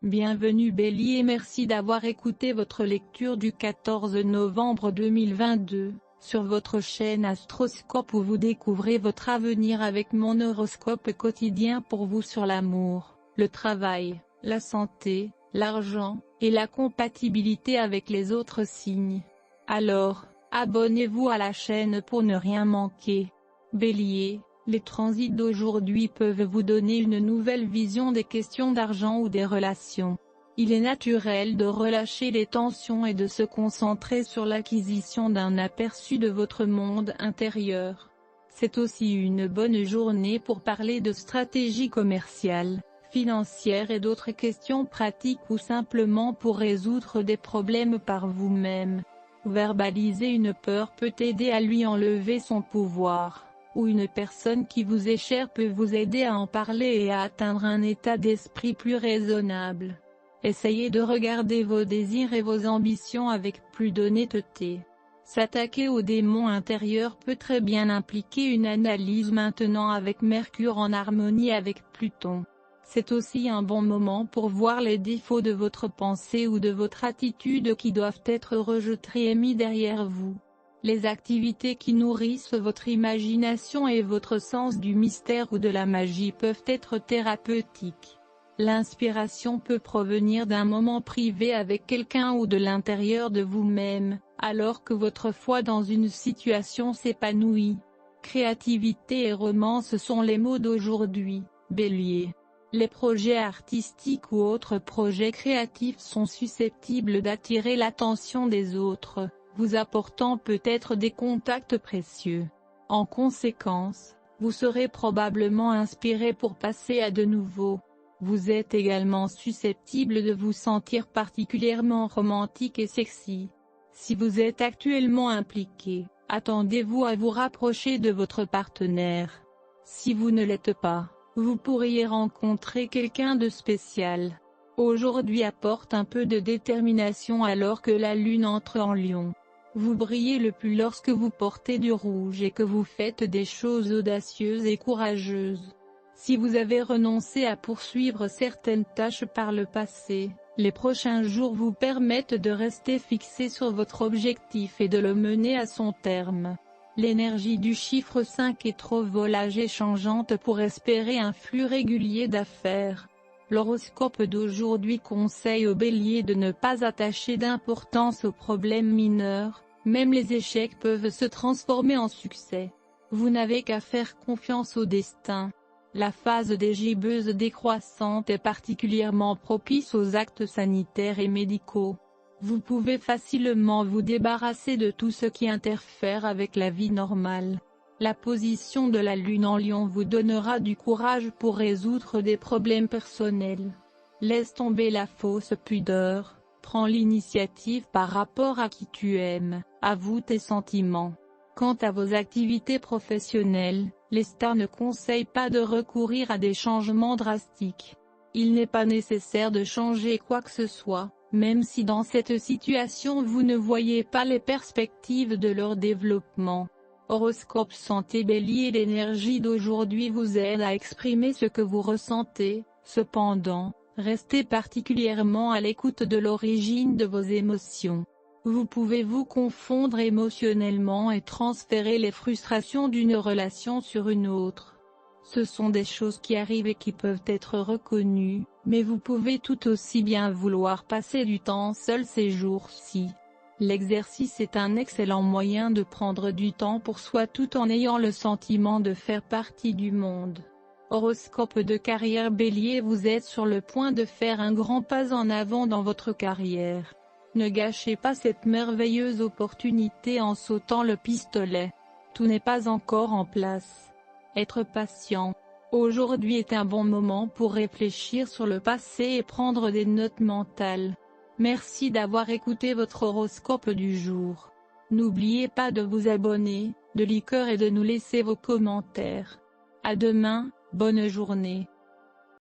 Bienvenue Bélier, merci d'avoir écouté votre lecture du 14 novembre 2022, sur votre chaîne Astroscope où vous découvrez votre avenir avec mon horoscope quotidien pour vous sur l'amour, le travail, la santé, l'argent, et la compatibilité avec les autres signes. Alors, abonnez-vous à la chaîne pour ne rien manquer. Bélier, les transits d'aujourd'hui peuvent vous donner une nouvelle vision des questions d'argent ou des relations. Il est naturel de relâcher les tensions et de se concentrer sur l'acquisition d'un aperçu de votre monde intérieur. C'est aussi une bonne journée pour parler de stratégie commerciale, financière et d'autres questions pratiques ou simplement pour résoudre des problèmes par vous-même. Verbaliser une peur peut aider à lui enlever son pouvoir, ou une personne qui vous est chère peut vous aider à en parler et à atteindre un état d'esprit plus raisonnable. Essayez de regarder vos désirs et vos ambitions avec plus d'honnêteté. S'attaquer aux démons intérieurs peut très bien impliquer une analyse maintenant avec Mercure en harmonie avec Pluton. C'est aussi un bon moment pour voir les défauts de votre pensée ou de votre attitude qui doivent être rejetés et mis derrière vous. Les activités qui nourrissent votre imagination et votre sens du mystère ou de la magie peuvent être thérapeutiques. L'inspiration peut provenir d'un moment privé avec quelqu'un ou de l'intérieur de vous-même, alors que votre foi dans une situation s'épanouit. Créativité et romance sont les mots d'aujourd'hui, Bélier. Les projets artistiques ou autres projets créatifs sont susceptibles d'attirer l'attention des autres, vous apportant peut-être des contacts précieux. En conséquence, vous serez probablement inspiré pour passer à de nouveau. Vous êtes également susceptible de vous sentir particulièrement romantique et sexy. Si vous êtes actuellement impliqué, attendez-vous à vous rapprocher de votre partenaire. Si vous ne l'êtes pas, vous pourriez rencontrer quelqu'un de spécial. Aujourd'hui apporte un peu de détermination alors que la lune entre en Lion. Vous brillez le plus lorsque vous portez du rouge et que vous faites des choses audacieuses et courageuses. Si vous avez renoncé à poursuivre certaines tâches par le passé, les prochains jours vous permettent de rester fixé sur votre objectif et de le mener à son terme. L'énergie du chiffre 5 est trop volage et changeante pour espérer un flux régulier d'affaires. L'horoscope d'aujourd'hui conseille au Bélier de ne pas attacher d'importance aux problèmes mineurs, même les échecs peuvent se transformer en succès. Vous n'avez qu'à faire confiance au destin. La phase des gibbeuses décroissante est particulièrement propice aux actes sanitaires et médicaux. Vous pouvez facilement vous débarrasser de tout ce qui interfère avec la vie normale. La position de la lune en Lion vous donnera du courage pour résoudre des problèmes personnels. Laisse tomber la fausse pudeur, prends l'initiative par rapport à qui tu aimes, avoue tes sentiments. Quant à vos activités professionnelles, les stars ne conseillent pas de recourir à des changements drastiques. Il n'est pas nécessaire de changer quoi que ce soit, même si dans cette situation vous ne voyez pas les perspectives de leur développement. Horoscope santé Bélier. L'énergie d'aujourd'hui vous aide à exprimer ce que vous ressentez, cependant, restez particulièrement à l'écoute de l'origine de vos émotions. Vous pouvez vous confondre émotionnellement et transférer les frustrations d'une relation sur une autre. Ce sont des choses qui arrivent et qui peuvent être reconnues, mais vous pouvez tout aussi bien vouloir passer du temps seul ces jours-ci. L'exercice est un excellent moyen de prendre du temps pour soi tout en ayant le sentiment de faire partie du monde. Horoscope de carrière Bélier. Vous êtes sur le point de faire un grand pas en avant dans votre carrière. Ne gâchez pas cette merveilleuse opportunité en sautant le pistolet. Tout n'est pas encore en place. Être patient. Aujourd'hui est un bon moment pour réfléchir sur le passé et prendre des notes mentales. Merci d'avoir écouté votre horoscope du jour. N'oubliez pas de vous abonner, de liker et de nous laisser vos commentaires. À demain, bonne journée.